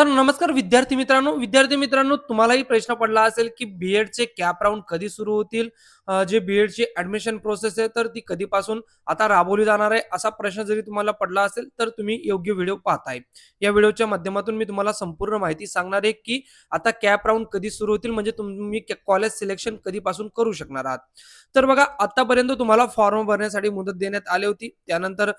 तर नमस्कार विद्यार्थी मित्रांनो तुम्हालाही प्रश्न पडला असेल की बी-एडचे कॅप राउंड कधी सुरू होतील? जे बी-एडची ॲडमिशन प्रोसेस आहे तर ती कधीपासून आता राबवली जाणार आहे? असा प्रश्न जरी तुम्हाला पडला असेल तर तुम्ही योग्य व्हिडिओ पाहताय. या व्हिडिओच्या माध्यमातून मी तुम्हाला संपूर्ण माहिती सांगणार आहे की आता कॅप राउंड कधी सुरू होतील म्हणजे तुम्ही कॉलेज सिलेक्शन कधीपासून करू शकणार आहात. तर बघा आतापर्यंत तुम्हाला फॉर्म भरण्यासाठी मुदत देण्यात आली होती. त्यानंतर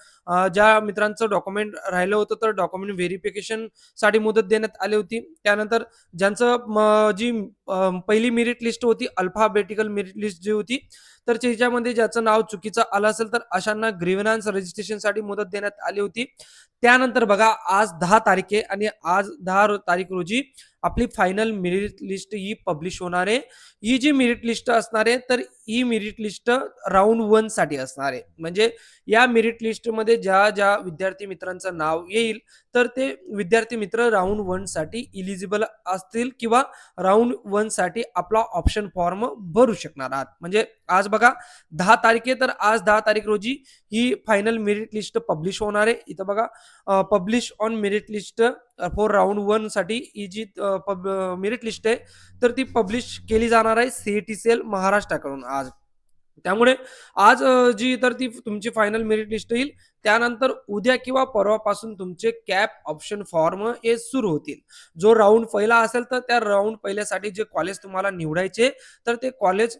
ज्या मित्रांचं डॉक्युमेंट राहिलं होतं तर डॉक्युमेंट व्हेरिफिकेशन साठी मुदत देण्यात आली होती. त्यानंतर ज्यांचं जी पहिली मेरिट लिस्ट होती, अल्फाबेटिकल मेरिट लिस्ट जी होती, तर त्याच्यामध्ये ज्याचं नाव चुकीचं आलं असेल, तर अशांना ग्रीव्हनन्स रजिस्ट्रेशनसाठी मुदत देण्यात आली होती. त्यानंतर बघा आज 10 तारीख आहे आणि आज 10 तारीख रोजी आपली फायनल मेरिट लिस्ट ही पब्लिश होणार आहे. ही जी मेरिट लिस्ट असणार आहे, तर ही मेरिट लिस्ट राउंड 1 साठी असणार आहे. म्हणजे या मेरिट लिस्टमध्ये ज्या विद्यार्थी मित्रांचं नाव येईल, तर ते विद्यार्थी मित्र राउंड 1 साठी इलिजिबल असतील किंवा राउंड 1 साठी आपला ऑप्शन फॉर्म भरू शकणार आहात. म्हणजे आज बघा 10 तारीख आहे, तर आज 10 तारीख रोजी ही फायनल मेरिट लिस्ट पब्लिश होणार आहे. इथं बघा publish on merit list for round 1 साठी ही जी मेरिट लिस्ट आहे, तर ती पब्लिश केली जाणार आहे सी-ई-टी-सी-एल महाराष्ट्राकडून आज. त्यामुळे आज जी तर ती तुमची फायनल मेरिट लिस्ट येईल. त्यानंतर उद्या किंवा परवापासून तुमचे कॅप ऑप्शन फॉर्म हे सुरू होतील. जो राउंड पहिला असेल तर त्या राउंड पहिल्यासाठी जे कॉलेज तुम्हाला निवडायचे तर ते कॉलेज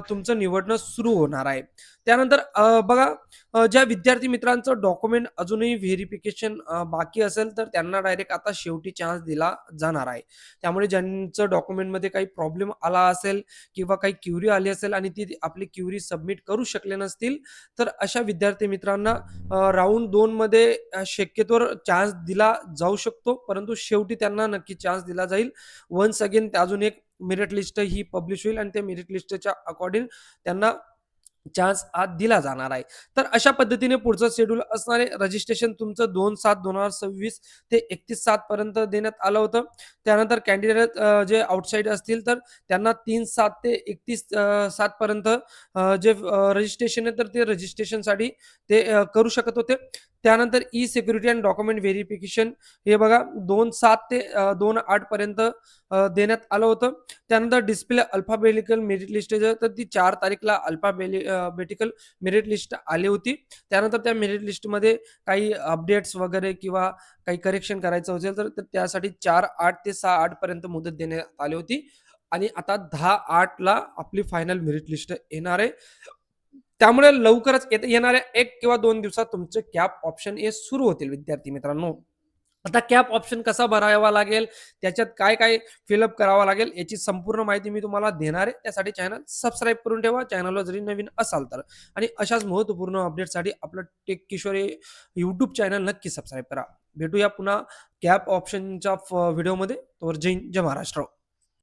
तुमचं निवडणं सुरू होणार आहे. त्यानंतर बघा ज्या विद्यार्थी मित्रांचं डॉक्युमेंट अजूनही व्हेरिफिकेशन बाकी असेल तर त्यांना डायरेक्ट आता शेवटी चान्स दिला जाणार आहे. त्यामुळे ज्यांचं डॉक्युमेंटमध्ये काही प्रॉब्लेम आला असेल किंवा काही क्युरी आली असेल आणि ती आपली क्युरी सबमिट करू शकले नसतील, तर अशा विद्यार्थी मित्रांना राउंड 2 मध्ये शक्यतोवर चान्स दिला जाऊ शकतो, परंतु शेवटी त्यांना नक्की चान्स दिला जाईल. वन्स अगेन अजून एक मेरिट लिस्ट ही पब्लिश होईल आणि त्या मेरिट लिस्टच्या अकॉर्डिंग त्यांना चान्स आज दिला जाणार आहे. तर अशा पद्धतीने पुढचं शेड्यूल असणार आहे. रजिस्ट्रेशन तुमचं 2/7/2026 ते 31/7 पर्यंत देण्यात आलं होतं. त्यानंतर कॅन्डिडेट जे आउटसाइड असतील तर त्यांना 3/7 ते 31/7 पर्यंत जे रजिस्ट्रेशन आहे तर ते रजिस्ट्रेशनसाठी ते करू शकत होते. त्यानंतर E security and document verification हे बघा 2/7 ते 2/8 पर्यंत देण्यात आलं होतं. त्यानंतर डिस्प्ले अल्फाबेटिकल मेरिट लिस्ट तर ती 4 तारीखला बेटिकल मेरिट लिस्ट आली होती. त्यानंतर त्या मेरिट लिस्टमध्ये काही अपडेट्स वगैरे किंवा काही करेक्शन करायचं असेल तर त्यासाठी 4/8 ते 6/8 पर्यंत मुदत देण्यात आली होती. आणि आता 10/8 ला आपली फायनल मेरिट लिस्ट येणार आहे. त्यामुळे लवकरच येणाऱ्या 1 किंवा 2 दिवसात तुमचे कॅप ऑप्शन हे सुरू होतील विद्यार्थी मित्रांनो. आता कॅप ऑप्शन कसा भरावा लागेल, त्याच्यात काय-काय फिलअप करावं लागेल, याची संपूर्ण माहिती मी तुम्हाला देणार आहे. त्यासाठी चॅनल सबस्क्राईब करून ठेवा, चॅनलवर जरी नवीन असाल तर. आणि अशाच महत्त्वपूर्ण अपडेटसाठी आपलं टेक किशोर हे यूट्यूब चॅनल नक्की सबस्क्राईब करा. भेटूया पुन्हा कॅप ऑप्शनच्या व्हिडिओमध्ये. तोवर जय हिंद, जय महाराष्ट्र.